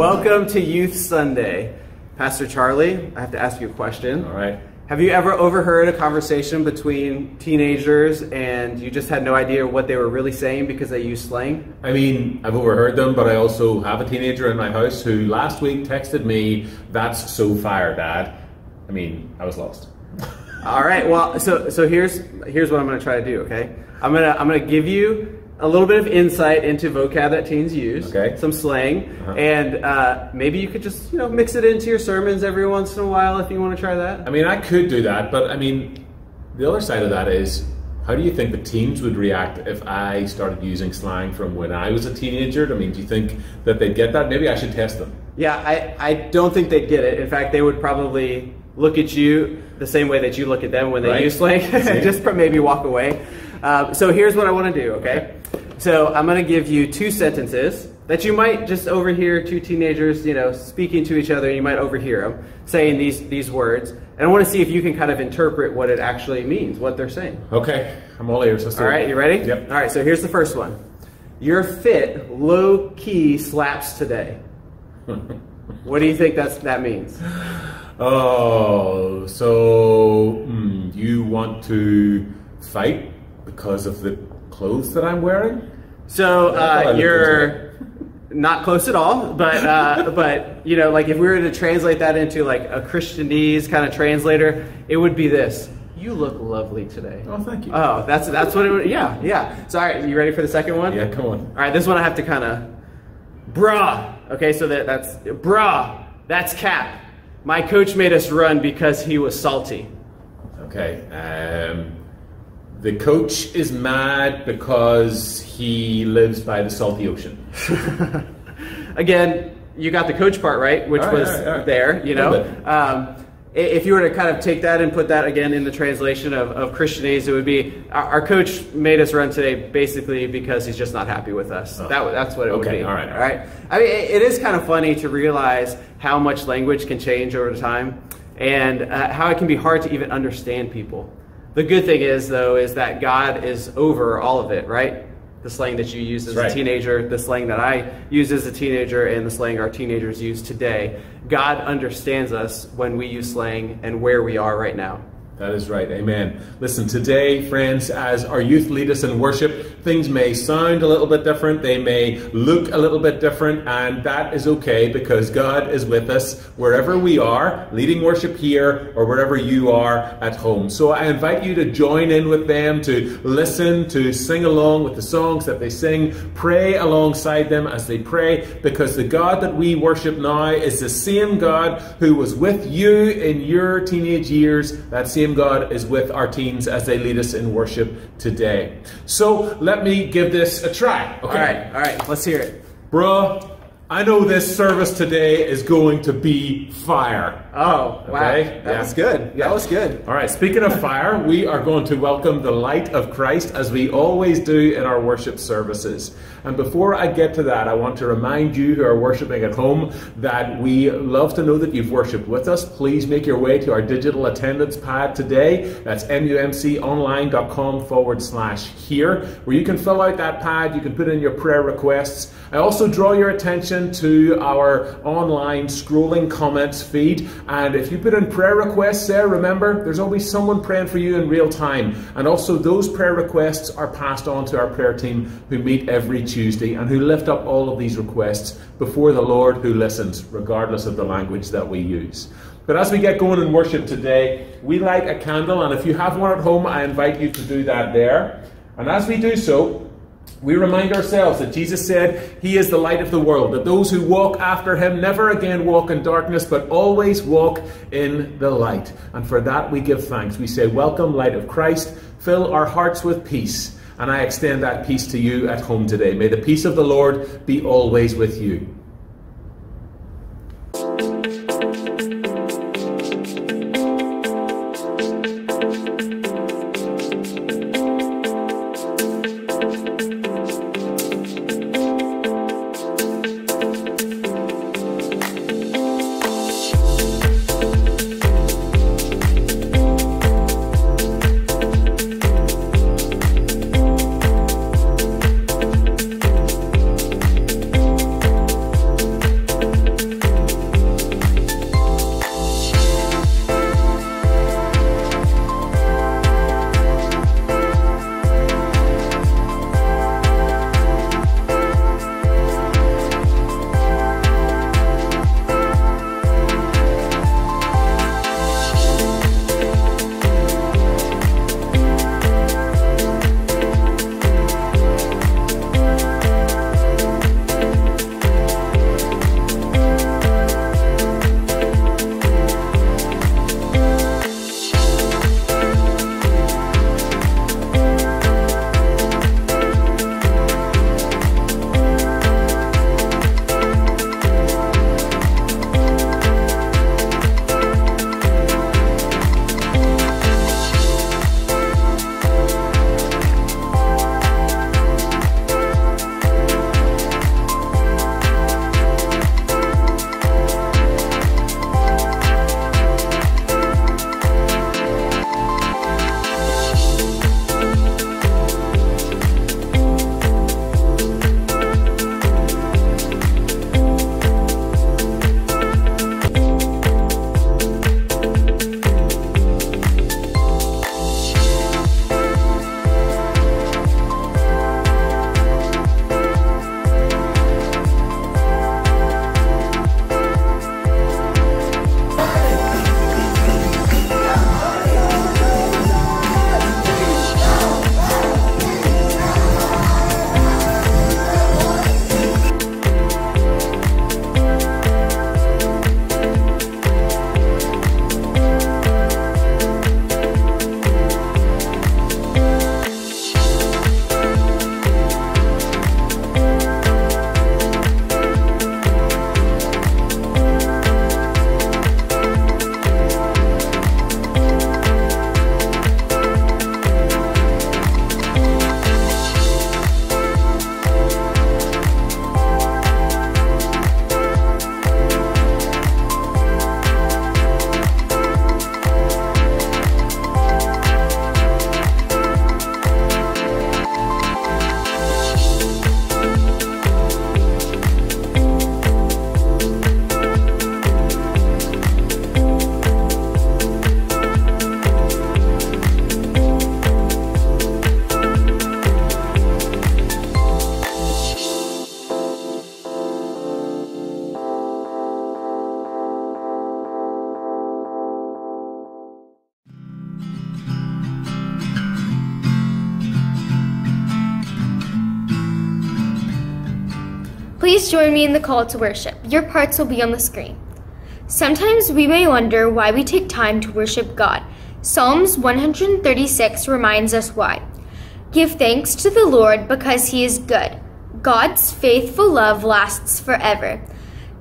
Welcome to Youth Sunday. Pastor Charlie, I have to ask you a question. All right. Have you ever overheard a conversation between teenagers and you just had no idea what they were really saying because they used slang? I mean, I've overheard them, but I also have a teenager in my house who last week texted me, "That's so fire, Dad." I mean, I was lost. All right. Well, so here's what I'm going to try to do. Okay, I'm gonna give you a little bit of insight into vocab that teens use, okay, some slang, and maybe you could just mix it into your sermons every once in a while if you want to try that. I mean, I could do that, but I mean, the other side of that is, how do you think the teens would react if I started using slang from when I was a teenager? I mean, do you think that they'd get that? Maybe I should test them. Yeah, I don't think they'd get it. In fact, they would probably look at you the same way that you look at them when they use slang, just maybe walk away. So here's what I want to do, okay? So I'm going to give you two sentences that you might just overhear two teenagers, speaking to each other. You might overhear them saying these words. And I want to see if you can kind of interpret what it actually means, what they're saying. Okay, I'm all ears. All right, you ready? Yep. All right, so here's the first one. Your fit low-key slaps today. What do you think that means? Oh, so you want to fight because of the clothes that I'm wearing? So you're not close at all, but like if we were to translate that into like a Christianese kind of translator, it would be this: you look lovely today. Oh, thank you. Oh, that's what it would. Yeah. So all right, you ready for the second one? Yeah, come on. All right, this one I have to kind of, brah. Okay, so that's brah. That's cap. My coach made us run because he was salty. Okay. The coach is mad because he lives by the salty ocean. Again, you got the coach part right, which was there, if you were to kind of take that and put that again in the translation of Christianese, it would be, our coach made us run today basically because he's just not happy with us. Oh. That's what it would be. All right. I mean, it is kind of funny to realize how much language can change over time and how it can be hard to even understand people. The good thing is, though, is that God is over all of it, right? The slang that you use as a teenager, the slang that I use as a teenager, and the slang our teenagers use today. God understands us when we use slang and where we are right now. That is right. Amen. Listen, today, friends, as our youth lead us in worship, things may sound a little bit different. They may look a little bit different, and that is okay because God is with us wherever we are, leading worship here or wherever you are at home. So I invite you to join in with them, to listen, to sing along with the songs that they sing, pray alongside them as they pray, because the God that we worship now is the same God who was with you in your teenage years. That same God is with our teens as they lead us in worship today. So let me give this a try. Okay. All right, let's hear it. Bruh, I know this service today is going to be fire. Oh, wow. Okay? That was good. Yeah. That was good. All right, speaking of fire, we are going to welcome the light of Christ as we always do in our worship services. And before I get to that, I want to remind you who are worshiping at home that we love to know that you've worshiped with us. Please make your way to our digital attendance pad today. That's mumconline.com/here, where you can fill out that pad. You can put in your prayer requests. I also draw your attention to our online scrolling comments feed. And if you put in prayer requests there, remember, there's always someone praying for you in real time. And also those prayer requests are passed on to our prayer team who meet every Tuesday and who lift up all of these requests before the Lord, who listens, regardless of the language that we use. But as we get going in worship today, we light a candle, and if you have one at home, I invite you to do that there. And as we do so, we remind ourselves that Jesus said he is the light of the world, that those who walk after him never again walk in darkness, but always walk in the light. And for that we give thanks. We say, welcome, light of Christ, fill our hearts with peace. And I extend that peace to you at home today. May the peace of the Lord be always with you. Please join me in the call to worship. Your parts will be on the screen. Sometimes we may wonder why we take time to worship God. Psalms 136 reminds us why. Give thanks to the Lord because he is good. God's faithful love lasts forever.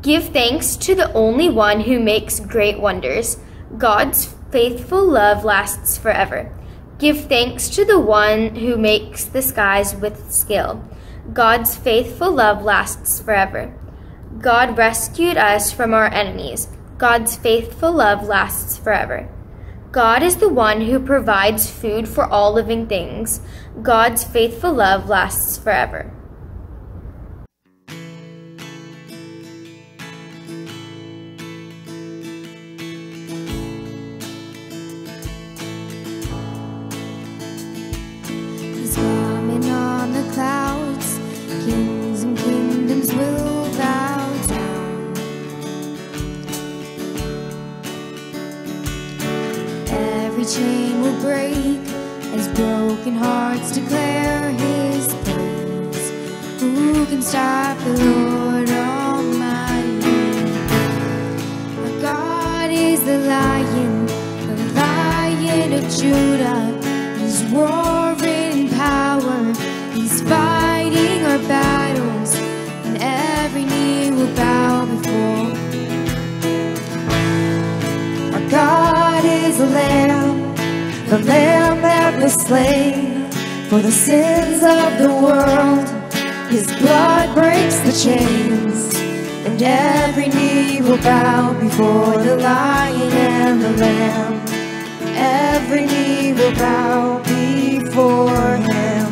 Give thanks to the only one who makes great wonders. God's faithful love lasts forever. Give thanks to the one who makes the skies with skill. God's faithful love lasts forever. God rescued us from our enemies. God's faithful love lasts forever. God is the one who provides food for all living things. God's faithful love lasts forever. He's coming on the clouds. Kings and kingdoms will bow down. Every chain will break as broken hearts declare his praise. Who can stop the Lord Almighty? Our God is the Lion of Judah. He's roaring in power. He's fighting our battles, and every knee will bow before. Our God is the Lamb that was slain for the sins of the world. His blood breaks the chains, and every knee will bow before the Lion and the Lamb. Every knee will bow before him.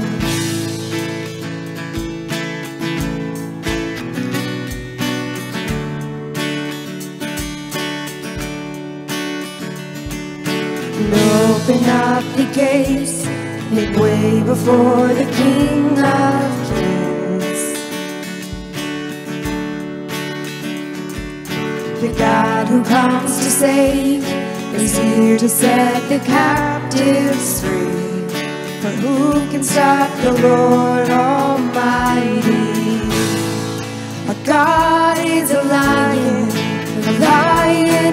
And open up the gates, make way before the King of Kings. The God who comes to save is here to set the captives free. For who can stop the Lord Almighty? Our God is a Lion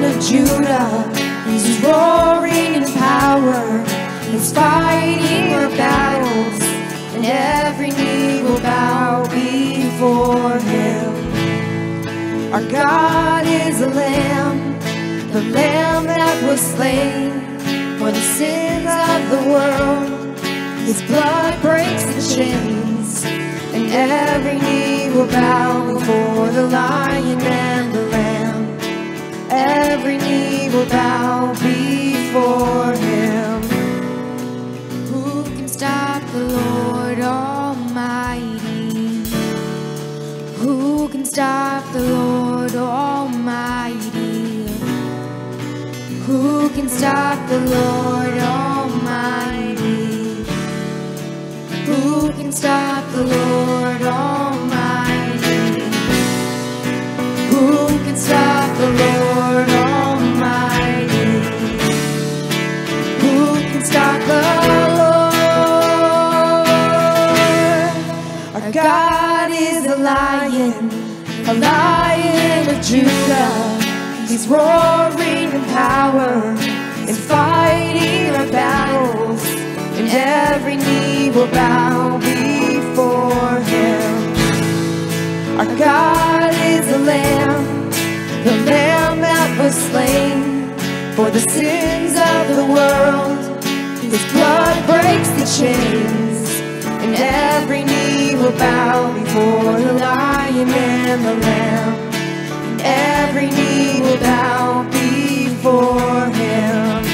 of Judah. He's roaring in power. He's fighting our battles, and every knee will bow before him. Our God is a Lamb that was slain for the sins of the world. His blood breaks the chains, and every knee will bow before the Lion and the Lamb. Every knee will bow before him. Who can stop the Lord Almighty? Who can stop the Lord Almighty? Who can stop the Lord Almighty? Who can stop the Lord Almighty? Who can stop the Lord Almighty? Who can stop the Lord? Our God is a Lion of Judah. He's roaring in power and fighting our battles, and every knee will bow before him. Our God is the Lamb that was slain for the sins of the world. His blood breaks the chains, and every knee will bow before the Lion and the Lamb. Every knee will bow before him,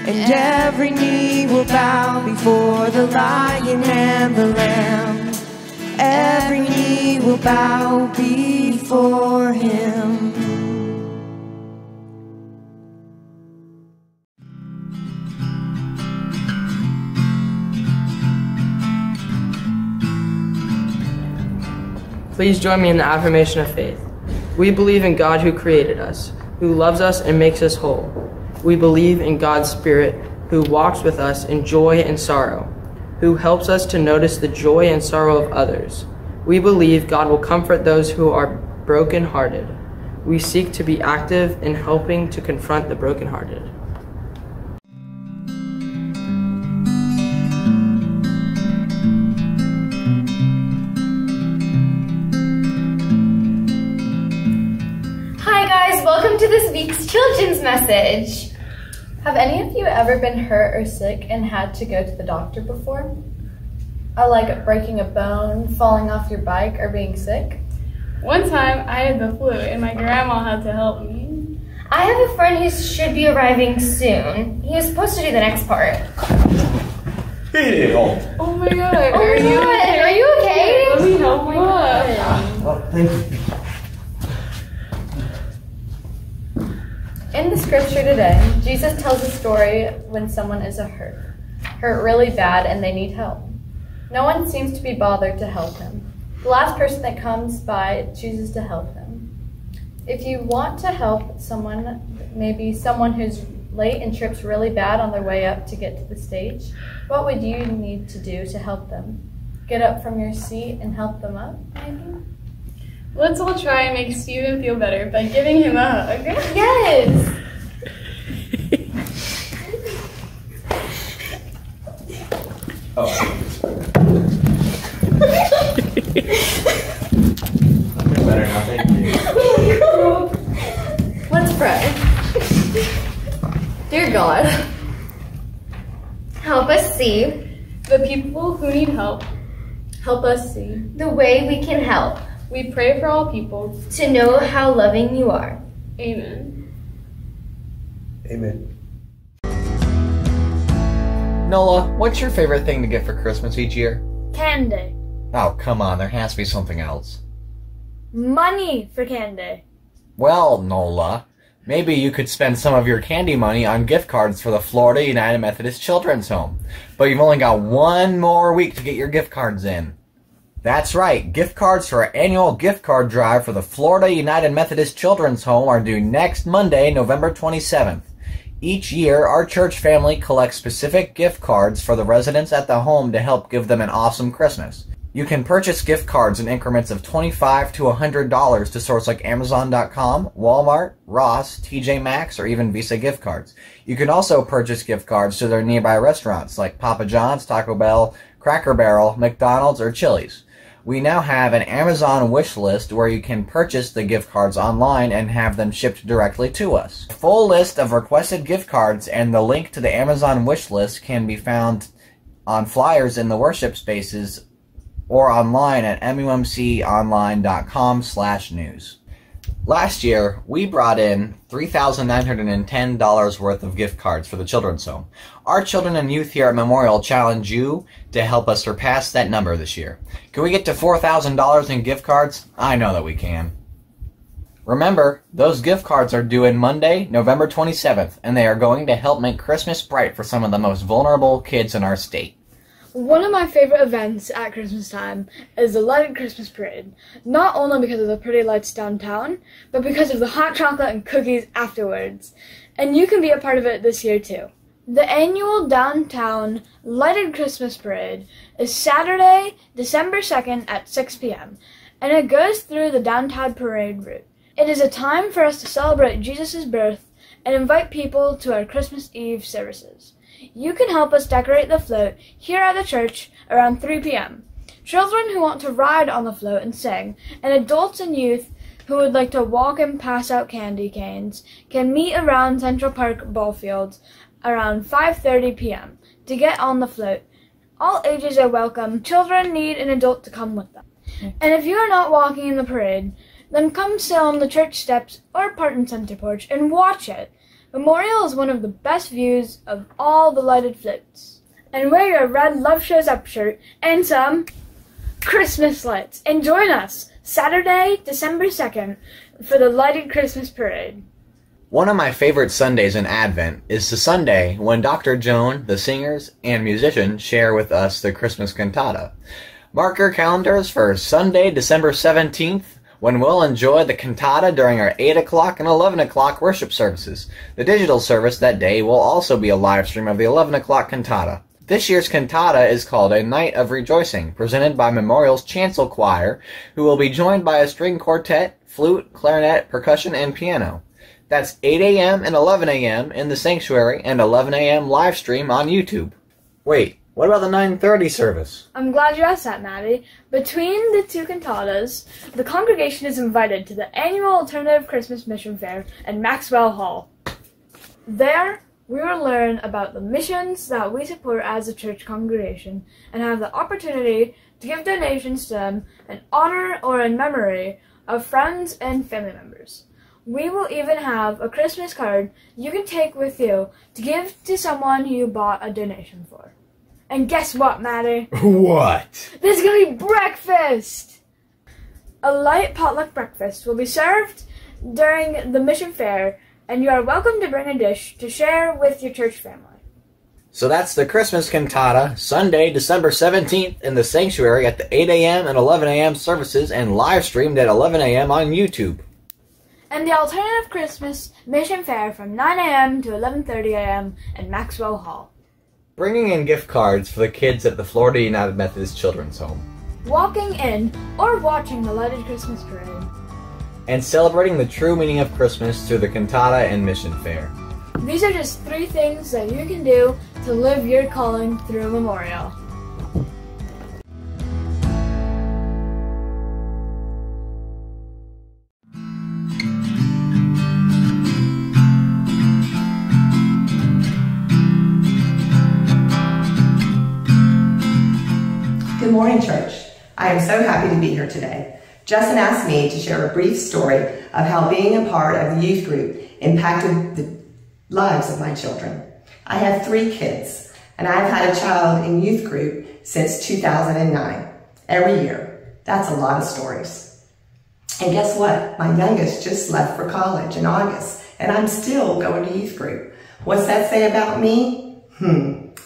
and every knee will bow before the Lion and the Lamb. Every knee will bow before him. Please join me in the affirmation of faith. We believe in God who created us, who loves us and makes us whole. We believe in God's Spirit, who walks with us in joy and sorrow, who helps us to notice the joy and sorrow of others. We believe God will comfort those who are brokenhearted. We seek to be active in helping to confront the brokenhearted. Hi guys, welcome to this week's children's message. Have any of you ever been hurt or sick and had to go to the doctor before? Like breaking a bone, falling off your bike, or being sick? One time I had the flu and my grandma had to help me. I have a friend who should be arriving soon. He was supposed to do the next part. Hey, home. Oh my god, Are you okay? Let me help you up. Oh, thank you. In the scripture today, Jesus tells a story when someone is hurt really bad, and they need help. No one seems to be bothered to help him. The last person that comes by chooses to help him. If you want to help someone, maybe someone who's late and trips really bad on their way up to get to the stage, what would you need to do to help them? Get up from your seat and help them up, maybe? Let's all try and make Steven feel better by giving him a hug. Yes! Oh. Better now, thank you. Let's pray. Dear God, Help us see The people who need help, help us see. the way we can help, we pray for all people. to know how loving you are. Amen. Amen. Nola, what's your favorite thing to get for Christmas each year? Candy. Oh, come on, there has to be something else. Money for candy. Well, Nola, maybe you could spend some of your candy money on gift cards for the Florida United Methodist Children's Home. But you've only got one more week to get your gift cards in. That's right, gift cards for our annual gift card drive for the Florida United Methodist Children's Home are due next Monday, November 27th. Each year, our church family collects specific gift cards for the residents at the home to help give them an awesome Christmas. You can purchase gift cards in increments of $25 to $100 to stores like Amazon.com, Walmart, Ross, TJ Maxx, or even Visa gift cards. You can also purchase gift cards to their nearby restaurants like Papa John's, Taco Bell, Cracker Barrel, McDonald's, or Chili's. We now have an Amazon wish list where you can purchase the gift cards online and have them shipped directly to us. A full list of requested gift cards and the link to the Amazon wish list can be found on flyers in the worship spaces or online at mumconline.com/news. Last year, we brought in $3,910 worth of gift cards for the Children's Home. Our children and youth here at Memorial challenge you to help us surpass that number this year. Can we get to $4,000 in gift cards? I know that we can. Remember, those gift cards are due in Monday, November 27th, and they are going to help make Christmas bright for some of the most vulnerable kids in our state. One of my favorite events at Christmas time is the lighted Christmas parade. Not only because of the pretty lights downtown, but because of the hot chocolate and cookies afterwards. And you can be a part of it this year too. The annual downtown lighted Christmas parade is Saturday, December 2nd at 6 p.m. and it goes through the downtown parade route. It is a time for us to celebrate Jesus' birth and invite people to our Christmas Eve services. You can help us decorate the float here at the church around 3 p.m. Children who want to ride on the float and sing, and adults and youth who would like to walk and pass out candy canes can meet around Central Park ball fields around 5:30 p.m. to get on the float. All ages are welcome. Children need an adult to come with them. And if you are not walking in the parade, then come sit on the church steps or Parton Center porch and watch it. Memorial is one of the best views of all the lighted floats. And wear your red Love Shows Up shirt and some Christmas lights. And join us Saturday, December 2nd for the lighted Christmas parade. One of my favorite Sundays in Advent is the Sunday when Dr. Joan, the singers, and musicians share with us the Christmas cantata. Mark your calendars for Sunday, December 17th, when we'll enjoy the cantata during our 8 o'clock and 11 o'clock worship services. The digital service that day will also be a live stream of the 11 o'clock cantata. This year's cantata is called A Night of Rejoicing, presented by Memorial's Chancel Choir, who will be joined by a string quartet, flute, clarinet, percussion, and piano. That's 8 a.m. and 11 a.m. in the sanctuary and 11 a.m. live stream on YouTube. Wait, what about the 9:30 service? I'm glad you asked that, Maddie. Between the two cantatas, the congregation is invited to the annual Alternative Christmas Mission Fair at Maxwell Hall. There, we will learn about the missions that we support as a church congregation and have the opportunity to give donations to them in honor or in memory of friends and family members. We will even have a Christmas card you can take with you to give to someone who you bought a donation for. And guess what, Maddie? What? There's gonna be breakfast! A light potluck breakfast will be served during the mission fair, and you are welcome to bring a dish to share with your church family. So that's the Christmas cantata, Sunday, December 17th in the sanctuary at the 8 a.m. and 11 a.m. services and live streamed at 11 a.m. on YouTube. And the Alternative Christmas Mission Fair from 9 a.m. to 11:30 a.m. at Maxwell Hall. Bringing in gift cards for the kids at the Florida United Methodist Children's Home. Walking in or watching the lighted Christmas parade. And celebrating the true meaning of Christmas through the cantata and mission fair. These are just 3 things that you can do to live your calling through Memorial. Good morning, church. I am so happy to be here today. Justin asked me to share a brief story of how being a part of the youth group impacted the lives of my children. I have 3 kids, and I've had a child in youth group since 2009. Every year. That's a lot of stories. And guess what? My youngest just left for college in August, and I'm still going to youth group. What's that say about me?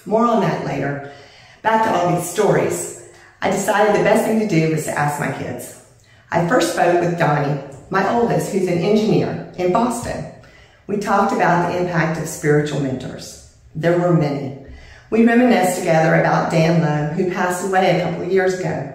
More on that later. Back to all these stories. I decided the best thing to do was to ask my kids. I first spoke with Donnie, my oldest, who's an engineer in Boston. We talked about the impact of spiritual mentors. There were many. We reminisced together about Dan Lowe, who passed away a couple of years ago.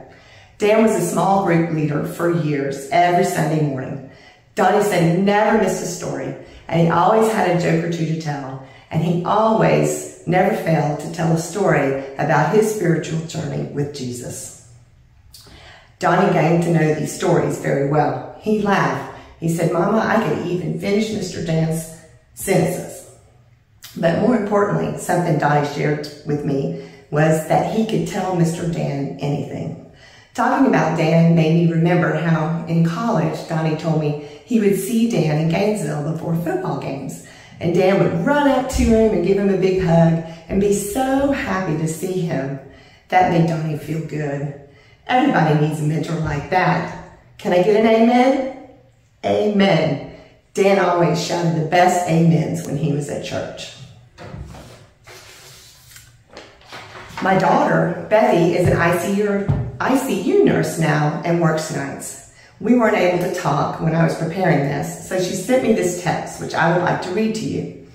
Dan was a small group leader for years, every Sunday morning. Donnie said he never missed a story, and he always had a joke or two to tell, and he always never failed to tell a story about his spiritual journey with Jesus. Donnie gained to know these stories very well. He laughed. He said, "Mama, I could even finish Mr. Dan's sentences." But more importantly, something Donnie shared with me was that he could tell Mr. Dan anything. Talking about Dan made me remember how in college, Donnie told me he would see Dan in Gainesville before football games. And Dan would run up to him and give him a big hug and be so happy to see him. That made Donnie feel good. Everybody needs a mentor like that. Can I get an amen? Amen. Dan always shouted the best amens when he was at church. My daughter, Bethy, is an ICU nurse now and works nights. We weren't able to talk when I was preparing this, so she sent me this text, which I would like to read to you.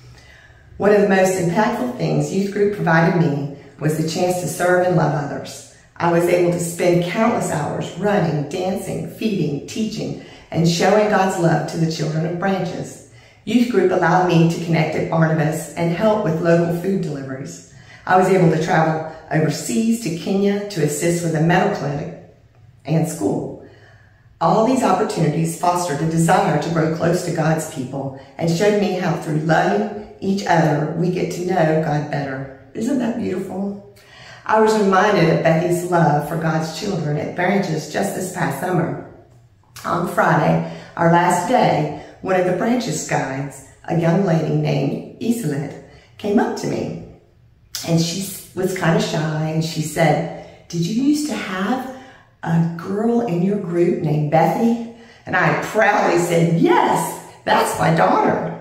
One of the most impactful things youth group provided me was the chance to serve and love others. I was able to spend countless hours running, dancing, feeding, teaching, and showing God's love to the children of Branches. Youth group allowed me to connect at Barnabas and help with local food deliveries. I was able to travel overseas to Kenya to assist with a medical clinic and school. All these opportunities fostered a desire to grow close to God's people and showed me how through loving each other, we get to know God better. Isn't that beautiful? I was reminded of Becky's love for God's children at Branches just this past summer. On Friday, our last day, one of the Branches guides, a young lady named Iselet, came up to me. And she was kind of shy, and she said, "Did you used to have a girl in your group named Bethy?" And I proudly said, "Yes, that's my daughter."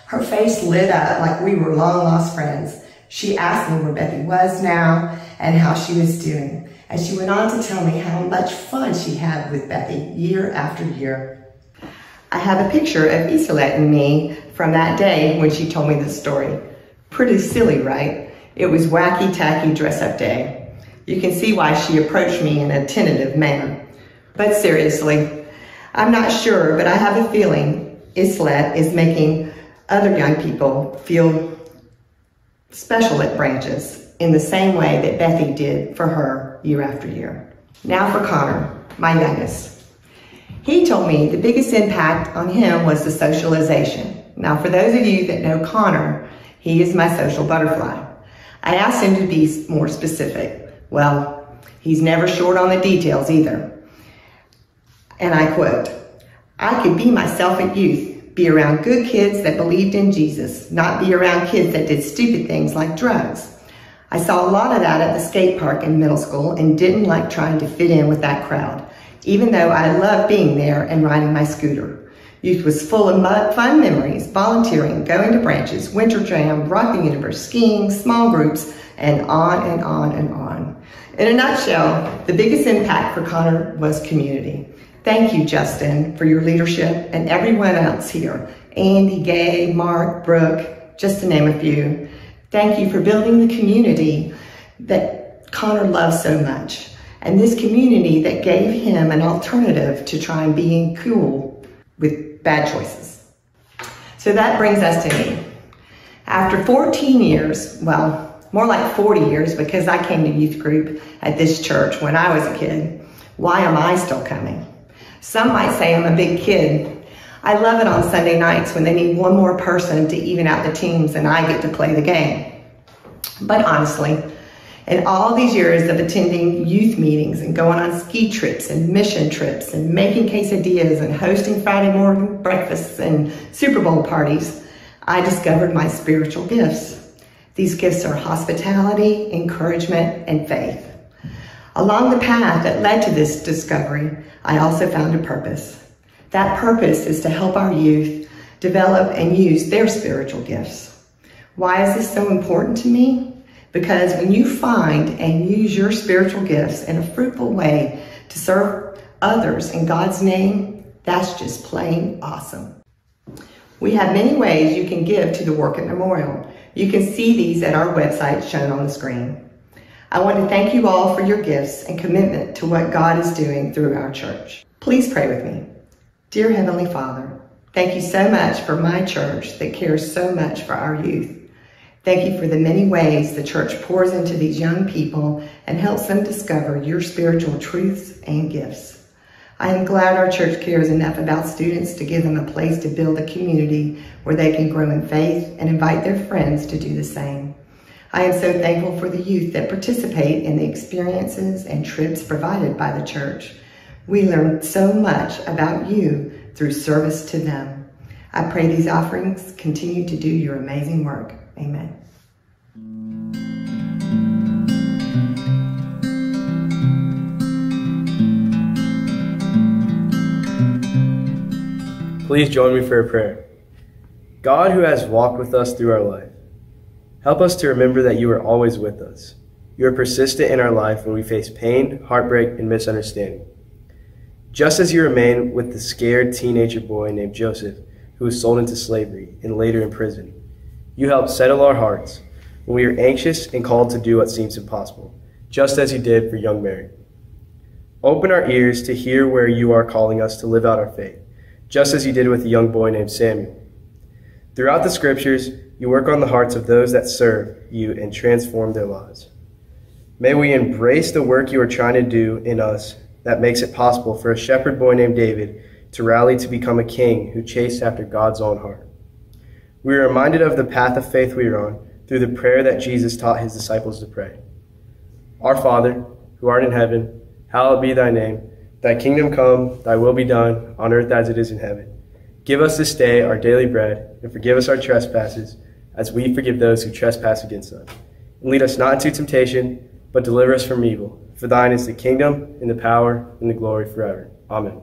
Her face lit up like we were long-lost friends. She asked me where Bethy was now and how she was doing. And she went on to tell me how much fun she had with Bethy year after year. I have a picture of Iselet and me from that day when she told me the story. Pretty silly, right? It was wacky-tacky dress-up day. You can see why she approached me in a tentative manner. But seriously, I'm not sure, but I have a feeling Islet is making other young people feel special at Branches in the same way that Bethy did for her year after year. Now for Connor, my youngest. He told me the biggest impact on him was the socialization. Now for those of you that know Connor, he is my social butterfly. I asked him to be more specific. Well, he's never short on the details either. And I quote, "I could be myself at youth, be around good kids that believed in Jesus, not be around kids that did stupid things like drugs. I saw a lot of that at the skate park in middle school and didn't like trying to fit in with that crowd, even though I loved being there and riding my scooter. Youth was full of fun memories, volunteering, going to Branches, winter jam, rock the universe, skiing, small groups, and on and on and on." In a nutshell, the biggest impact for Connor was community. Thank you, Justin, for your leadership and everyone else here. Andy, Gay, Mark, Brooke, just to name a few. Thank you for building the community that Connor loves so much, and this community that gave him an alternative to trying being cool with bad choices. So that brings us to me. After 14 years, well, more like 40 years because I came to youth group at this church when I was a kid, why am I still coming? Some might say I'm a big kid. I love it on Sunday nights when they need one more person to even out the teams and I get to play the game. But honestly, in all these years of attending youth meetings and going on ski trips and mission trips and making quesadillas and hosting Friday morning breakfasts and Super Bowl parties, I discovered my spiritual gifts. These gifts are hospitality, encouragement, and faith. Along the path that led to this discovery, I also found a purpose. That purpose is to help our youth develop and use their spiritual gifts. Why is this so important to me? Because when you find and use your spiritual gifts in a fruitful way to serve others in God's name, that's just plain awesome. We have many ways you can give to the work at Memorial. You can see these at our website shown on the screen. I want to thank you all for your gifts and commitment to what God is doing through our church. Please pray with me. Dear Heavenly Father, thank you so much for my church that cares so much for our youth. Thank you for the many ways the church pours into these young people and helps them discover your spiritual truths and gifts. I am glad our church cares enough about students to give them a place to build a community where they can grow in faith and invite their friends to do the same. I am so thankful for the youth that participate in the experiences and trips provided by the church. We learn so much about you through service to them. I pray these offerings continue to do your amazing work. Amen. Please join me for a prayer. God, who has walked with us through our life, help us to remember that you are always with us. You are persistent in our life when we face pain, heartbreak, and misunderstanding. Just as you remained with the scared teenager boy named Joseph, who was sold into slavery and later in prison, you help settle our hearts when we are anxious and called to do what seems impossible, just as you did for young Mary. Open our ears to hear where you are calling us to live out our faith, just as you did with a young boy named Samuel. Throughout the scriptures, you work on the hearts of those that serve you and transform their lives. May we embrace the work you are trying to do in us that makes it possible for a shepherd boy named David to rally to become a king who chased after God's own heart. We are reminded of the path of faith we are on through the prayer that Jesus taught his disciples to pray. Our Father, who art in heaven, hallowed be thy name. Thy kingdom come, thy will be done, on earth as it is in heaven. Give us this day our daily bread, and forgive us our trespasses, as we forgive those who trespass against us. And lead us not into temptation, but deliver us from evil. For thine is the kingdom, and the power, and the glory forever. Amen.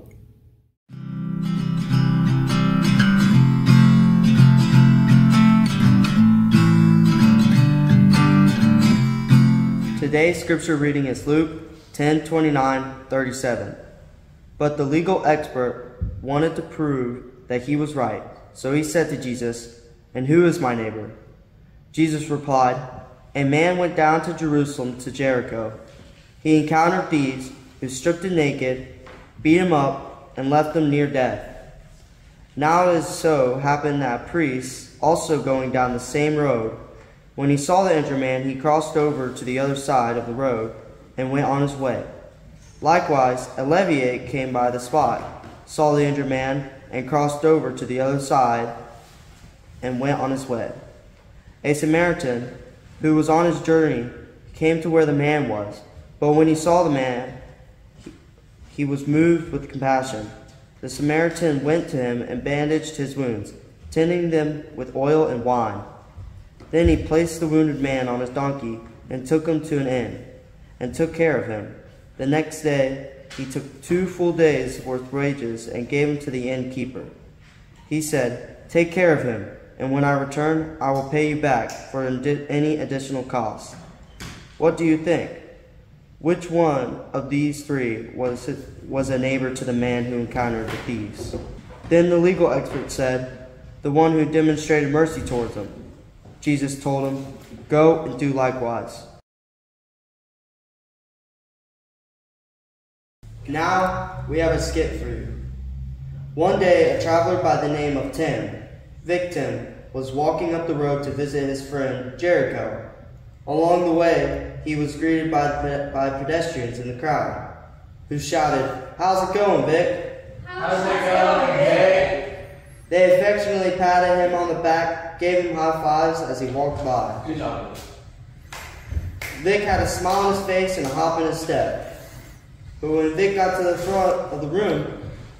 Today's scripture reading is Luke 10:29-37. But the legal expert wanted to prove that he was right, so he said to Jesus, "And who is my neighbor?" Jesus replied, a man went down to Jerusalem to Jericho. He encountered thieves who stripped him naked, beat him up, and left him near death. Now it so happened that a priest, also going down the same road, when he saw the injured man, he crossed over to the other side of the road and went on his way. Likewise, a Levite came by the spot, saw the injured man, and crossed over to the other side and went on his way. A Samaritan, who was on his journey, came to where the man was, but when he saw the man, he was moved with compassion. The Samaritan went to him and bandaged his wounds, tending them with oil and wine. Then he placed the wounded man on his donkey and took him to an inn, and took care of him. The next day he took 2 full days' worth of wages and gave him to the innkeeper. He said, "Take care of him, and when I return, I will pay you back for any additional cost." What do you think? Which one of these 3 was a neighbor to the man who encountered the thieves? Then the legal expert said, "The one who demonstrated mercy towards him." Jesus told him, "Go and do likewise." Now we have a skit for you. One day, a traveler by the name of Tim, was walking up the road to visit his friend Jericho. Along the way, he was greeted by pedestrians in the crowd, who shouted, "How's it going, Vic?" "How's it going, Vic?" They affectionately patted him on the back, gave him high fives as he walked by. Good job. Vic had a smile on his face and a hop in his step. But when Vic got to the front of the room,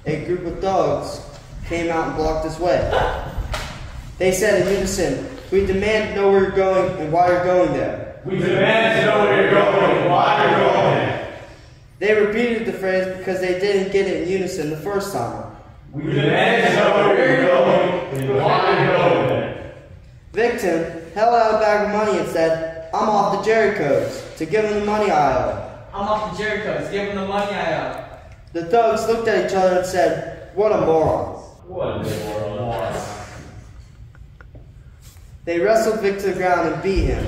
a group of thugs came out and blocked his way. They said in unison, "We demand to know where you're going and why you're going there." "We demand to know where you're going and why you're going there." They repeated the phrase because they didn't get it in unison the first time. "We demand to know where you're going and why you're going there." Victim held out a bag of money and said, "I'm off to Jericho's to give him the money I owe." "I'm off to Jericho's, give him the money I owe." The thugs looked at each other and said, "What a moron." What a moron. They wrestled Vic to the ground and beat him.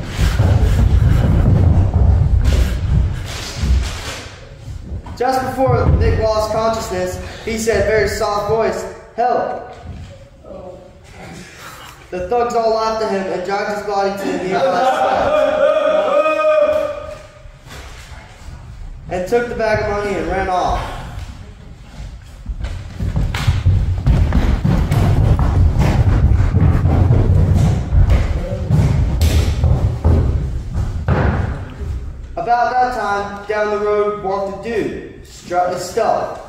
Just before Vic lost consciousness, he said, very soft voice, "Help." The thugs all laughed at him and dragged his body to the nearby steps and took the bag of money and ran off. About that time, down the road walked a dude, strutting his stuff.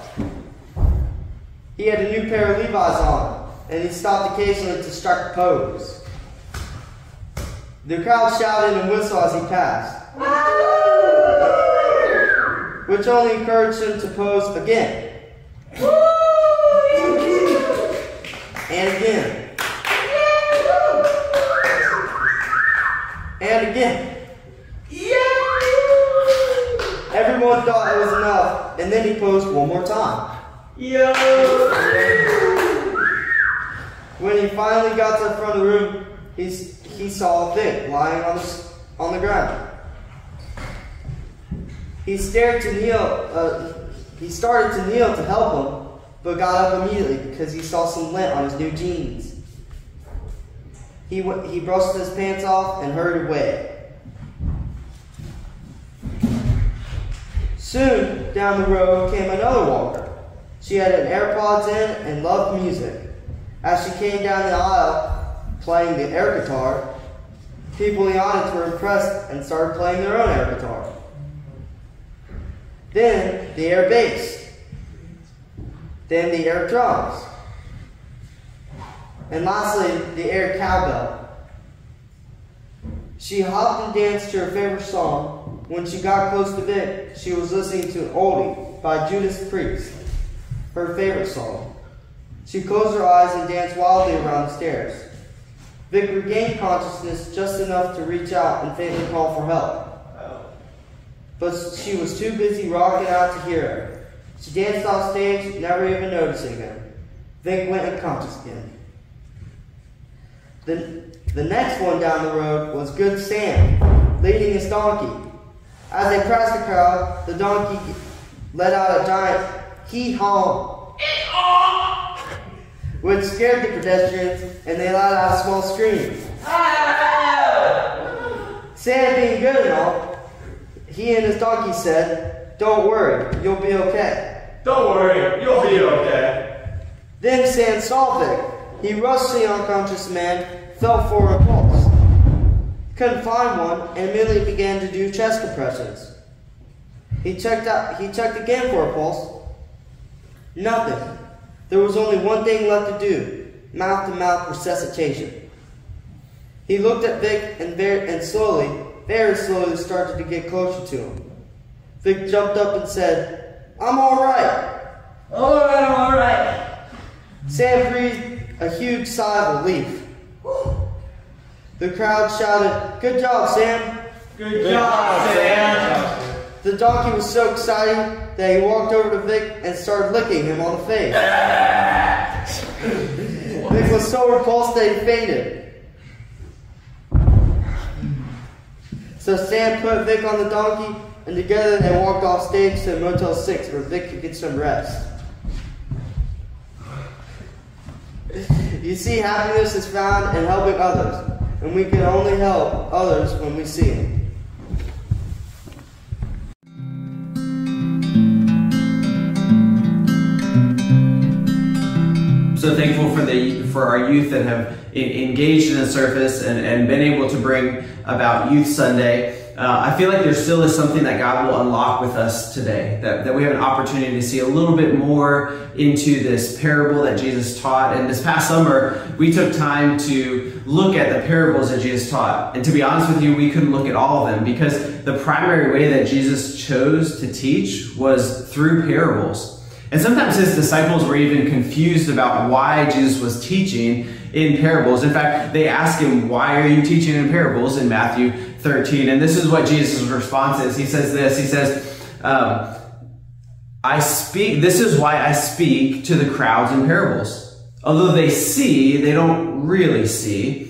He had a new pair of Levi's on, and he stopped occasionally to strike a pose. The crowd shouted and whistled as he passed, which only encouraged him to pose again, and again, and again. Everyone thought it was enough, and then he posed one more time. Yo! When he finally got to the front of the room, he saw Vic lying on the ground. He started to kneel to help him, but got up immediately because he saw some lint on his new jeans. He brushed his pants off and hurried away. Soon, down the road came another walker. She had an AirPods in and loved music. As she came down the aisle, playing the air guitar, people in the audience were impressed and started playing their own air guitar. Then the air bass. Then the air drums. And lastly, the air cowbell. She hopped and danced to her favorite song. When she got close to Vic, she was listening to Oldie by Judas Priest, her favorite song. She closed her eyes and danced wildly around the stairs. Vic regained consciousness just enough to reach out and faintly call for help. But she was too busy rocking out to hear her. She danced off stage, never even noticing him. Vic went unconscious again. The next one down the road was Good Sam, leading his donkey. As they passed the crowd, the donkey let out a giant hee-haw, which scared the pedestrians, and they let out a small scream. Sam, being good and all, he and his donkey said, "Don't worry, you'll be okay." Don't worry, you'll be okay. Then Sam saw Vic. He rushed the unconscious man, felt for a pulse. Couldn't find one, and immediately began to do chest compressions. He checked again for a pulse. Nothing. There was only one thing left to do: mouth-to-mouth resuscitation. He looked at Vic and slowly, very slowly, started to get closer to him. Vic jumped up and said, "I'm all right." All right, I'm all right. Sam breathed a huge sigh of relief. The crowd shouted, "Good job, Sam." Good job, Sam. The donkey was so excited that he walked over to Vic and started licking him on the face. Vic was so repulsed that he fainted. So Sam put Vic on the donkey, and together they walked off stage to Motel 6 where Vic could get some rest. You see, happiness is found in helping others, and we can only help others when we see them. So thankful for our youth that have engaged in the service and been able to bring about Youth Sunday. I feel like there still is something that God will unlock with us today, that we have an opportunity to see a little bit more into this parable that Jesus taught. And this past summer, we took time to look at the parables that Jesus taught. And to be honest with you, we couldn't look at all of them because the primary way that Jesus chose to teach was through parables. And sometimes his disciples were even confused about why Jesus was teaching in parables. In fact, they asked him, "Why are you teaching in parables?" in Matthew 13. And this is what Jesus' response is. He says this, he says, this is why I speak to the crowds in parables. Although they see, they don't really see.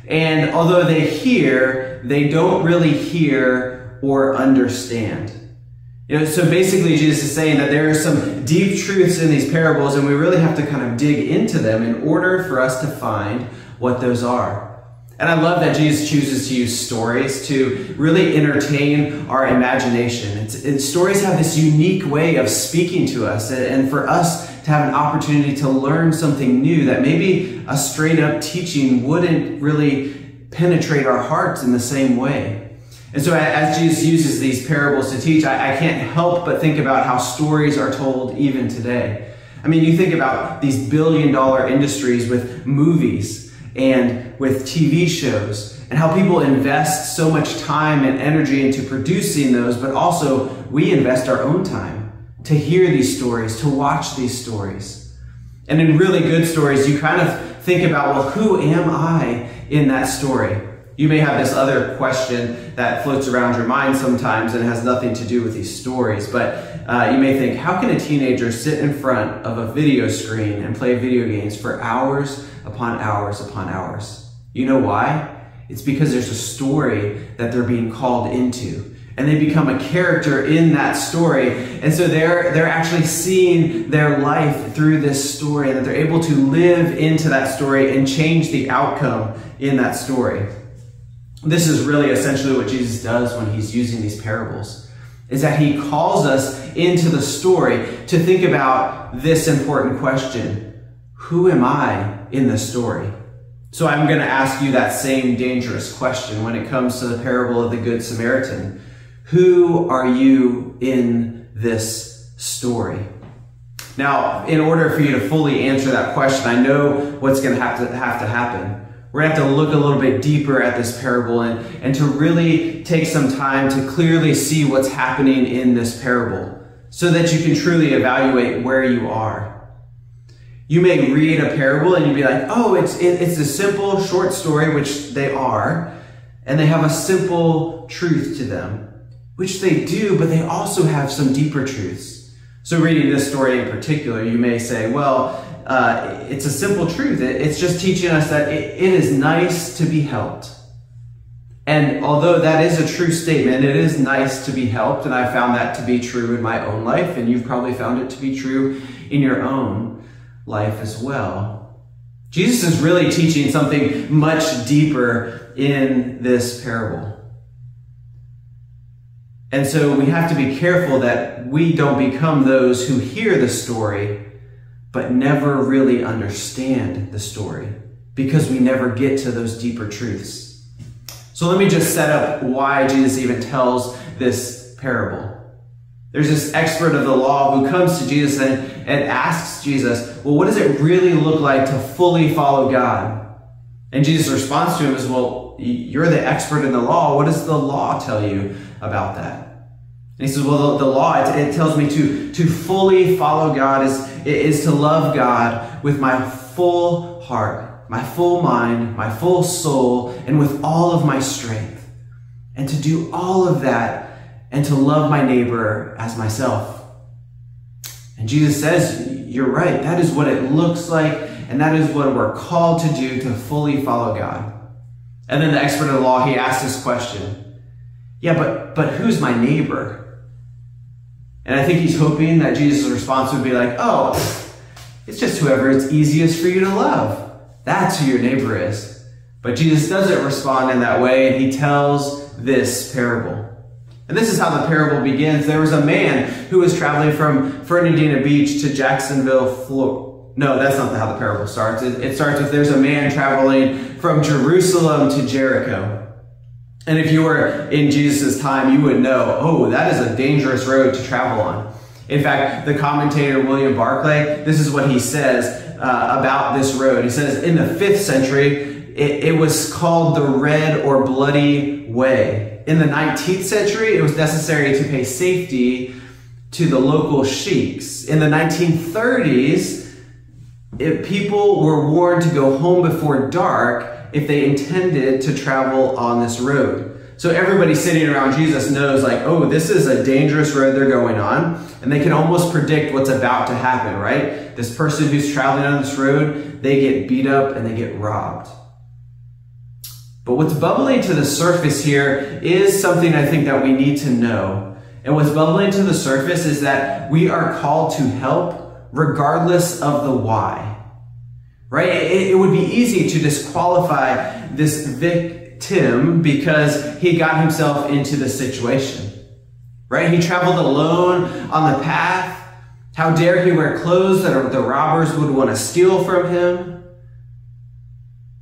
And although they hear, they don't really hear or understand. So basically Jesus is saying that there are some deep truths in these parables, and we really have to kind of dig into them in order for us to find what those are. And I love that Jesus chooses to use stories to really entertain our imagination. And stories have this unique way of speaking to us, and for us to have an opportunity to learn something new that maybe a straight up teaching wouldn't really penetrate our hearts in the same way. And so as Jesus uses these parables to teach, I can't help but think about how stories are told even today. I mean, you think about these billion-dollar industries with movies and with TV shows, and how people invest so much time and energy into producing those, but also we invest our own time to hear these stories, to watch these stories. And in really good stories, you kind of think about, well, who am I in that story? You may have this other question that floats around your mind sometimes and has nothing to do with these stories, but you may think, how can a teenager sit in front of a video screen and play video games for hours upon hours upon hours? You know why? It's because there's a story that they're being called into, and they become a character in that story. And so they're actually seeing their life through this story, and that they're able to live into that story and change the outcome in that story. This is really essentially what Jesus does when he's using these parables, is that he calls us into the story to think about this important question: who am I in the story? So I'm going to ask you that same dangerous question when it comes to the parable of the Good Samaritan. Who are you in this story? Now, in order for you to fully answer that question, I know what's going to have to happen. We're going to have to look a little bit deeper at this parable and to really take some time to clearly see what's happening in this parable so that you can truly evaluate where you are. You may read a parable and you'd be like, oh, it's a simple, short story, which they are, and they have a simple truth to them, which they do, but they also have some deeper truths. So reading this story in particular, you may say, well, it's a simple truth. It's just teaching us that it is nice to be helped. And although that is a true statement, it is nice to be helped, and I found that to be true in my own life, and you've probably found it to be true in your own life as well. Jesus is really teaching something much deeper in this parable. And so we have to be careful that we don't become those who hear the story but never really understand the story, because we never get to those deeper truths. So let me just set up why Jesus even tells this parable. There's this expert of the law who comes to Jesus and asks Jesus, well, what does it really look like to fully follow God? And Jesus' response to him is, well, you're the expert in the law. What does the law tell you about that? And he says, well, the law, it tells me to fully follow God is to love God with my full heart, my full mind, my full soul, and with all of my strength. And to do all of that and to love my neighbor as myself. And Jesus says, you're right. That is what it looks like, and that is what we're called to do, to fully follow God. And then the expert of the law, he asks this question. Yeah, but who's my neighbor? And I think he's hoping that Jesus' response would be like, oh, it's just whoever it's easiest for you to love. That's who your neighbor is. But Jesus doesn't respond in that way, and he tells this parable. And this is how the parable begins. There was a man who was traveling from Fernandina Beach to Jacksonville, Florida. No, that's not how the parable starts. It starts with there's a man traveling from Jerusalem to Jericho. And if you were in Jesus' time, you would know, oh, that is a dangerous road to travel on. In fact, the commentator William Barclay, this is what he says about this road. He says, in the 5th century, it was called the Red or Bloody Way. In the 19th century, it was necessary to pay safety to the local sheiks. In the 1930s, people were warned to go home before dark if they intended to travel on this road. So everybody sitting around Jesus knows, like, oh, this is a dangerous road they're going on, and they can almost predict what's about to happen, right? This person who's traveling on this road, they get beat up and they get robbed. But what's bubbling to the surface here is something I think that we need to know. And what's bubbling to the surface is that we are called to help regardless of the why. Right? It would be easy to disqualify this victim because he got himself into the situation. Right? He traveled alone on the path. How dare he wear clothes that the robbers would want to steal from him?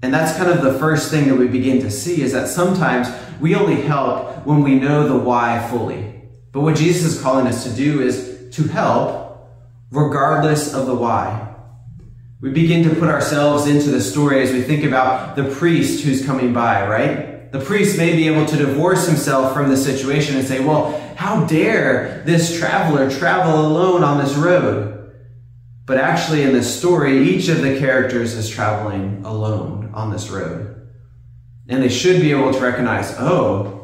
And that's kind of the first thing that we begin to see, is that sometimes we only help when we know the why fully. But what Jesus is calling us to do is to help regardless of the why. We begin to put ourselves into the story as we think about the priest who's coming by, right? The priest may be able to divorce himself from the situation and say, well, how dare this traveler travel alone on this road? But actually in this story, each of the characters is traveling alone on this road. And they should be able to recognize, oh,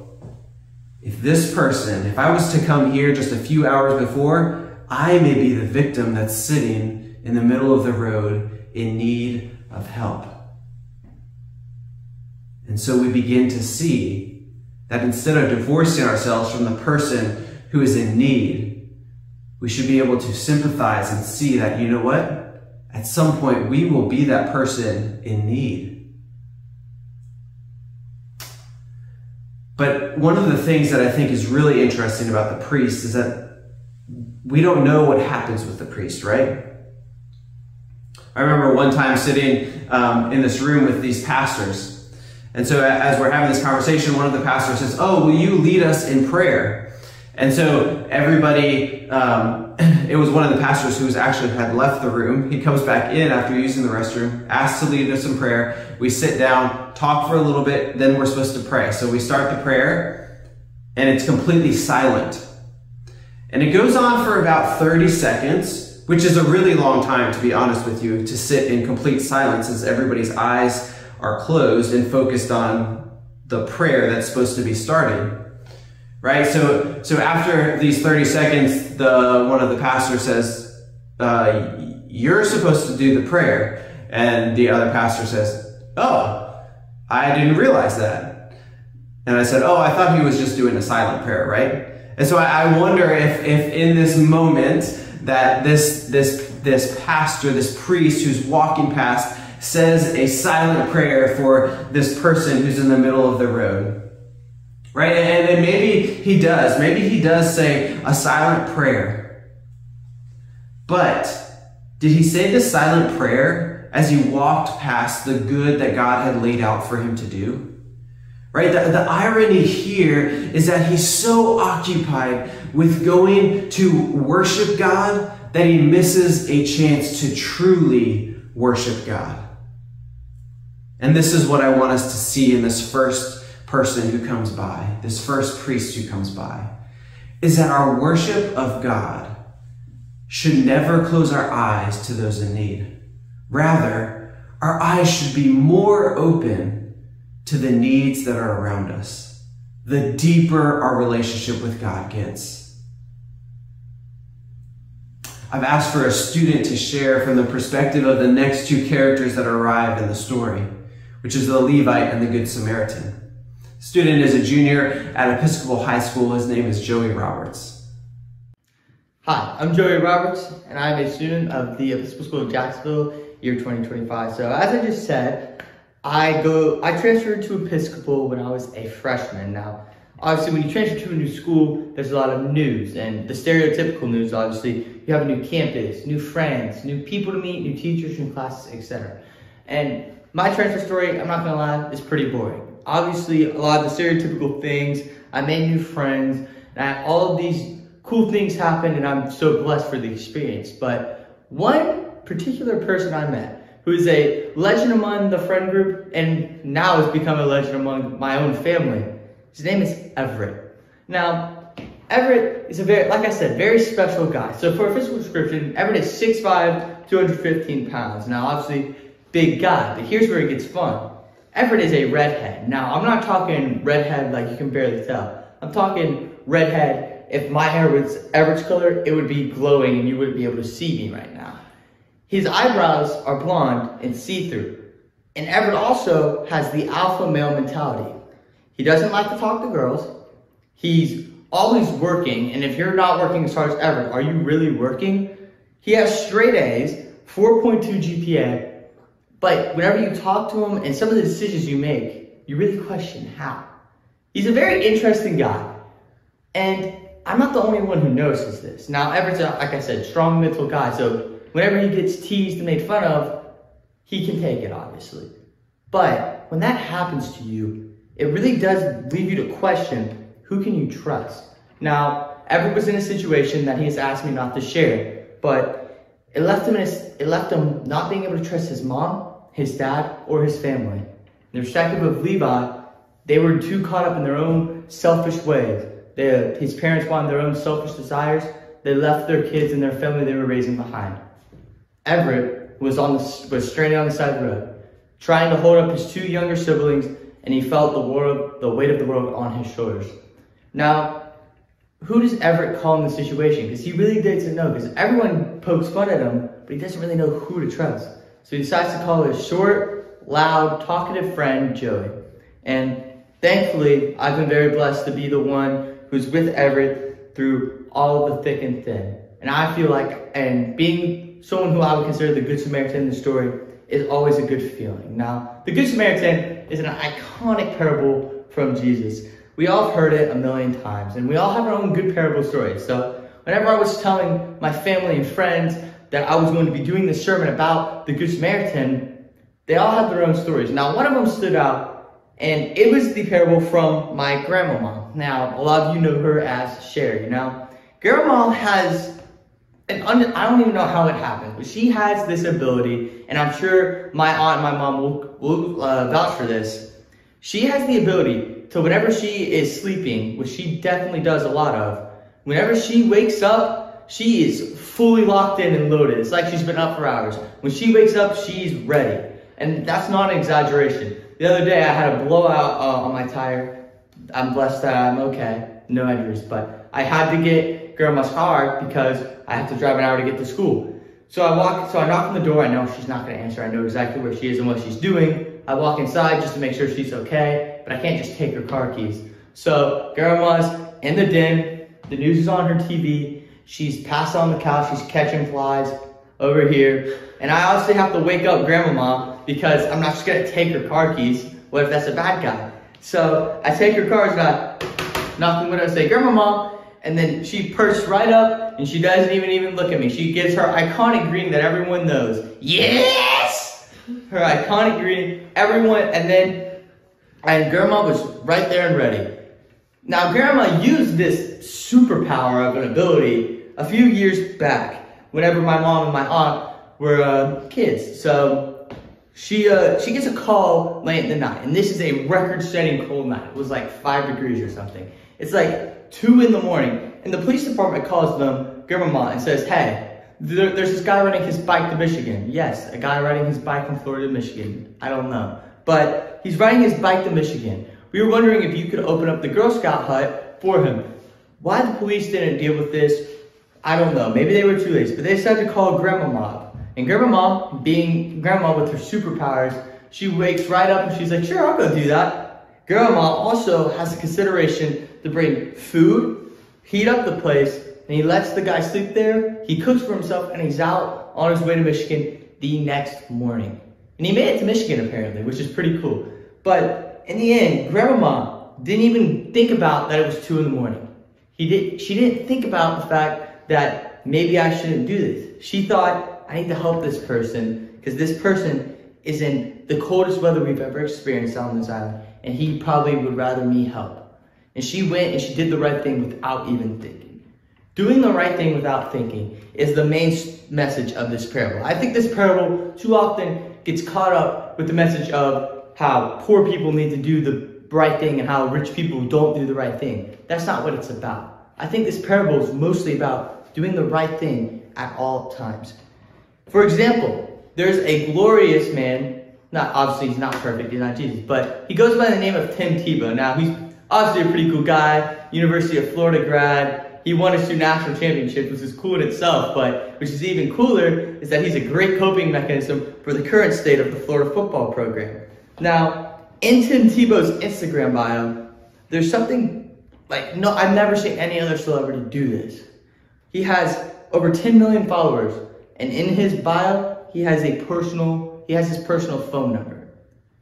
if I was to come here just a few hours before, I may be the victim that's sitting in the middle of the road in need of help. And so we begin to see that instead of divorcing ourselves from the person who is in need, we should be able to sympathize and see that, you know what? At some point, we will be that person in need. But one of the things that I think is really interesting about the priest is that we don't know what happens with the priest, right? I remember one time sitting in this room with these pastors. And so as we're having this conversation, one of the pastors says, oh, will you lead us in prayer? And so everybody, it was one of the pastors who had left the room. He comes back in after using the restroom, asks to lead us in prayer. We sit down, talk for a little bit, then we're supposed to pray. So we start the prayer, and it's completely silent. And it goes on for about 30 seconds. Which is a really long time, to be honest with you, to sit in complete silence as everybody's eyes are closed and focused on the prayer that's supposed to be starting. Right? So after these 30 seconds, one of the pastors says, you're supposed to do the prayer. And the other pastor says, oh, I didn't realize that. And I said, oh, I thought he was just doing a silent prayer, right? And so I wonder if in this moment that this pastor, this priest who's walking past says a silent prayer for this person who's in the middle of the road, right? And maybe he does say a silent prayer. But did he say the silent prayer as he walked past the good that God had laid out for him to do? Right? The irony here is that he's so occupied with going to worship God that he misses a chance to truly worship God. And this is what I want us to see in this first person who comes by, this first priest who comes by, is that our worship of God should never close our eyes to those in need. Rather, our eyes should be more open to the needs that are around us, the deeper our relationship with God gets. I've asked for a student to share from the perspective of the next two characters that arrive in the story, which is the Levite and the Good Samaritan. The student is a junior at Episcopal High School. His name is Joey Roberts. Hi, I'm Joey Roberts, and I'm a student of the Episcopal School of Jacksonville, year 2025. So as I just said, I transferred to Episcopal when I was a freshman. Now, obviously, when you transfer to a new school, there's a lot of news, and the stereotypical news, obviously, you have a new campus, new friends, new people to meet, new teachers, new classes, etc. And my transfer story, I'm not gonna lie, is pretty boring. Obviously, a lot of the stereotypical things, I made new friends, and all of these cool things happened, and I'm so blessed for the experience. But one particular person I met, who is a legend among the friend group and now has become a legend among my own family. His name is Everett. Now, Everett is like I said, very special guy. So for a physical description, Everett is 6'5", 215 pounds. Now, obviously, big guy, but here's where it gets fun. Everett is a redhead. Now, I'm not talking redhead like you can barely tell. I'm talking redhead. If my hair was Everett's color, it would be glowing and you wouldn't be able to see me right now. His eyebrows are blonde and see-through. And Everett also has the alpha male mentality. He doesn't like to talk to girls. He's always working, and if you're not working as hard as Everett, are you really working? He has straight A's, 4.2 GPA, but whenever you talk to him and some of the decisions you make, you really question how. He's a very interesting guy, and I'm not the only one who notices this. Now, Everett's, like I said, strong mental guy, so whenever he gets teased and made fun of, he can take it, obviously. But when that happens to you, it really does leave you to question, who can you trust? Now, Everett was in a situation that he has asked me not to share, but it left him not being able to trust his mom, his dad, or his family. In the perspective of Levi, they were too caught up in their own selfish ways. His parents wanted their own selfish desires. They left their kids and their family they were raising behind. Everett was stranded on the side of the road, trying to hold up his two younger siblings, and he felt the weight of the world on his shoulders. Now, who does Everett call in the situation? Because he really doesn't know, because everyone pokes fun at him, but he doesn't really know who to trust. So he decides to call his short, loud, talkative friend, Joey. And thankfully, I've been very blessed to be the one who's with Everett through all of the thick and thin. And I feel like, and being someone who I would consider the Good Samaritan in the story is always a good feeling. Now, the Good Samaritan is an iconic parable from Jesus. We all have heard it a million times, and we all have our own good parable stories. So whenever I was telling my family and friends that I was going to be doing this sermon about the Good Samaritan, they all have their own stories. Now, one of them stood out, and it was the parable from my grandmama. Now, a lot of you know her as Sherry. Now, grandma has I don't even know how it happened, but she has this ability, and I'm sure my aunt and my mom will vouch for this. She has the ability to, whenever she is sleeping, which she definitely does a lot of, whenever she wakes up, she is fully locked in and loaded. It's like she's been up for hours. When she wakes up, she's ready. And that's not an exaggeration. The other day, I had a blowout on my tire. I'm blessed that I'm okay, no injuries, but I had to get grandma's car because I have to drive an hour to get to school. So I knock on the door. I know she's not going to answer. I know exactly where she is and what she's doing. I walk inside just to make sure she's okay, but I can't just take her car keys. So Grandma's in the den. The news is on her TV. She's passed on the couch. She's catching flies over here. And I obviously have to wake up Grandmama because I'm not just going to take her car keys. What if that's a bad guy? So I take her cards and I knock on the window and say, Grandmama. And then she perks right up and she doesn't even look at me. She gives her iconic greeting that everyone knows. Yes! Her iconic greeting, everyone, and Grandma was right there and ready. Now, Grandma used this superpower of an ability a few years back whenever my mom and my aunt were kids. So she gets a call late in the night, and this is a record-setting cold night. It was like 5 degrees or something. It's like 2 in the morning, and the police department calls them, Grandma, and says, hey, there's this guy riding his bike to Michigan. Yes, a guy riding his bike from Florida to Michigan. I don't know. But he's riding his bike to Michigan. We were wondering if you could open up the Girl Scout hut for him. Why the police didn't deal with this, I don't know. Maybe they were too lazy, but they decided to call Grandma. And Grandma, being Grandma with her superpowers, she wakes right up and she's like, sure, I'll go do that. Grandma also has the consideration to bring food, heat up the place, and he lets the guy sleep there. He cooks for himself, and he's out on his way to Michigan the next morning. And he made it to Michigan, apparently, which is pretty cool. But in the end, Grandma didn't even think about that it was 2 in the morning. She didn't think about the fact that maybe I shouldn't do this. She thought, I need to help this person because this person is in the coldest weather we've ever experienced on this island, and he probably would rather me help. And she went and she did the right thing without even thinking. Doing the right thing without thinking is the main message of this parable. I think this parable too often gets caught up with the message of how poor people need to do the right thing and how rich people don't do the right thing. That's not what it's about. I think this parable is mostly about doing the right thing at all times. For example, there's a glorious man, obviously he's not perfect, he's not Jesus, but he goes by the name of Tim Tebow. Now, he's obviously a pretty cool guy, University of Florida grad. He won his 2 national championships, which is cool in itself, but which is even cooler is that he's a great coping mechanism for the current state of the Florida football program. Now, in Tim Tebow's Instagram bio, there's something like, no, I've never seen any other celebrity do this. He has over 10 million followers, and in his bio, he has his personal phone number.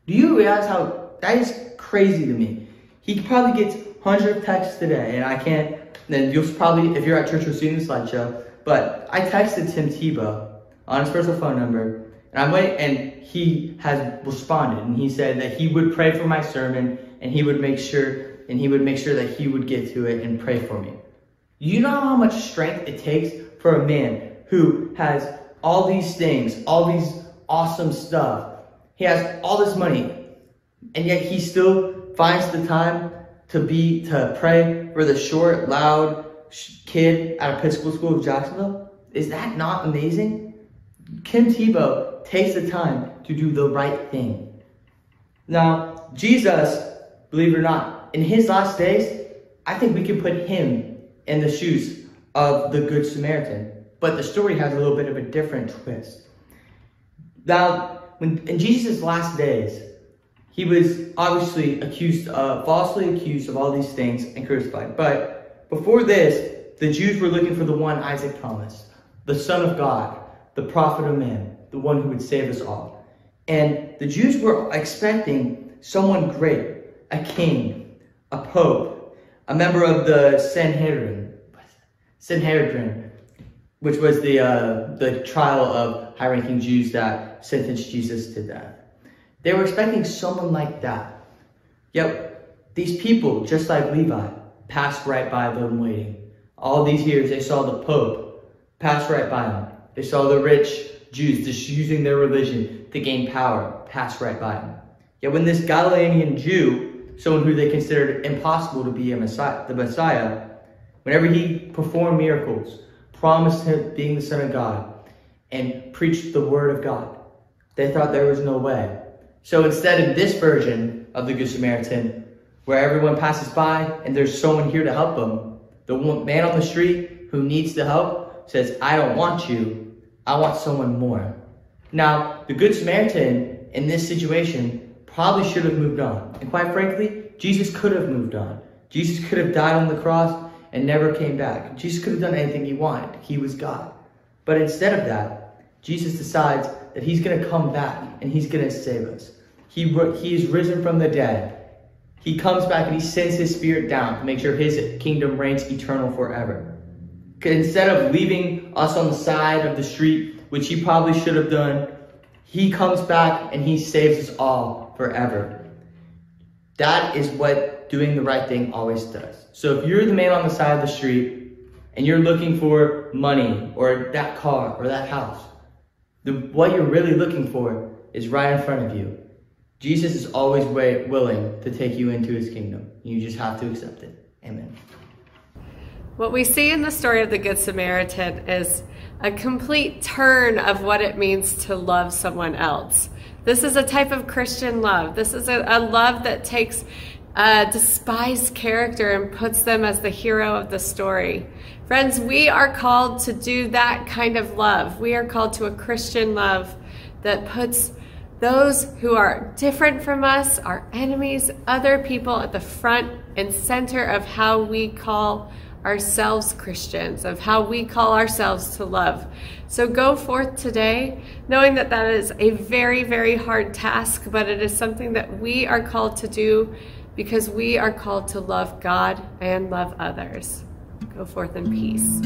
Do you realize how, that is crazy to me. He probably gets hundreds of texts today, and I can't, then you'll probably, if you're at church, you'll see in the slideshow, but I texted Tim Tebow on his personal phone number, and he has responded, and he said that he would pray for my sermon, and he would make sure that he would get to it and pray for me. You know how much strength it takes for a man who has all these things, all these awesome stuff. He has all this money, and yet he still finds the time to pray for the short, loud kid at Episcopal School of Jacksonville? Is that not amazing? Tim Tebow takes the time to do the right thing. Now, Jesus, believe it or not, in his last days, I think we can put him in the shoes of the Good Samaritan. But the story has a little bit of a different twist. Now, in Jesus' last days, he was obviously falsely accused of all these things and crucified. But before this, the Jews were looking for the one Isaac promised, the Son of God, the prophet of man, the one who would save us all. And the Jews were expecting someone great, a king, a pope, a member of the Sanhedrin, which was the trial of high-ranking Jews that sentenced Jesus to death. They were expecting someone like that. Yet these people, just like Levi, passed right by them waiting. All these years, they saw the Pope pass right by them. They saw the rich Jews just using their religion to gain power, pass right by them. Yet when this Galilean Jew, someone who they considered impossible to be the Messiah, whenever he performed miracles, promised him being the Son of God, and preached the Word of God, they thought there was no way. So instead of this version of the Good Samaritan, where everyone passes by and there's someone here to help them, the man on the street who needs the help says, I don't want you. I want someone more. Now, the Good Samaritan in this situation probably should have moved on. And quite frankly, Jesus could have moved on. Jesus could have died on the cross and never came back. Jesus could have done anything he wanted. He was God. But instead of that, Jesus decides that he's going to come back and he's going to save us. He is risen from the dead. He comes back and he sends his Spirit down to make sure his kingdom reigns eternal forever. Instead of leaving us on the side of the street, which he probably should have done, he comes back and he saves us all forever. That is what doing the right thing always does. So if you're the man on the side of the street and you're looking for money or that car or that house, what you're really looking for is right in front of you. Jesus is always willing to take you into his kingdom. You just have to accept it. Amen. What we see in the story of the Good Samaritan is a complete turn of what it means to love someone else. This is a type of Christian love. This is a love that takes a despised character and puts them as the hero of the story. Friends, we are called to do that kind of love. We are called to a Christian love that puts those who are different from us, our enemies, other people at the front and center of how we call ourselves Christians, of how we call ourselves to love. So go forth today, knowing that that is a very, very hard task, but it is something that we are called to do because we are called to love God and love others. Go forth in peace.